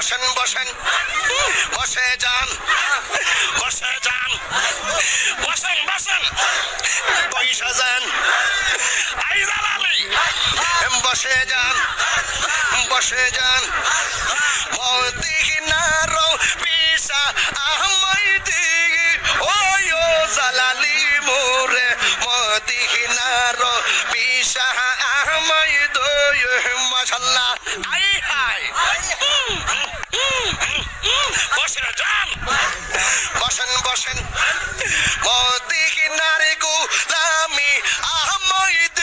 বসেন বসেন বসে যান বসে যান বসেন বসেন পয়সা যান আইজাল আলী বসে যান বসে যান মদিনার পিসা আহমদি ওই ও জালালি মোরে মদিনার পিসা আহমদ মাশাআল্লাহ আই হাই বসে যান বসেন বসেন মদিনার গোলামি আহমদ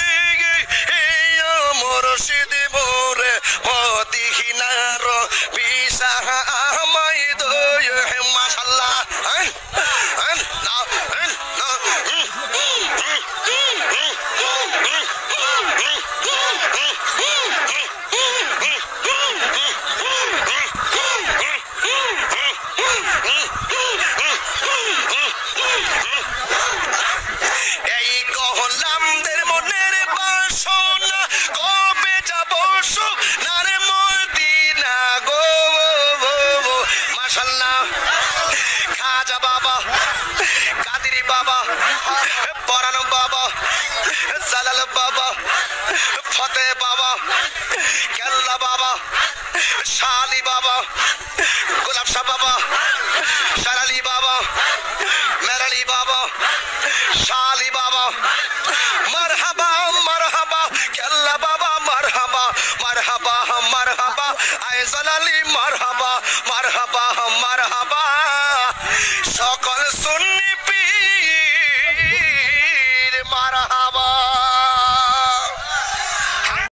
মুর্শিদ মোরে মদিনার পিসা আহমদ মাশাআল্লাহ এই গোলামদের মনের বাসনা কবে যাব সোনার মদিনা গো মাশাআল্লাহ খাজা বাবা কাদেরি বাবা পরাণ বাবা জালাল বাবা ফতে বাবা কেল্লা বাবা শালি বাবা গোলাপ শাহ বাবা শালালি বাবা মেরালি বাবা শালি বাবা মারহাবা মারহাবা কেল্লা বাবা মারহাবা মারহাবা মারহাবা আয় জালালি মারহাবা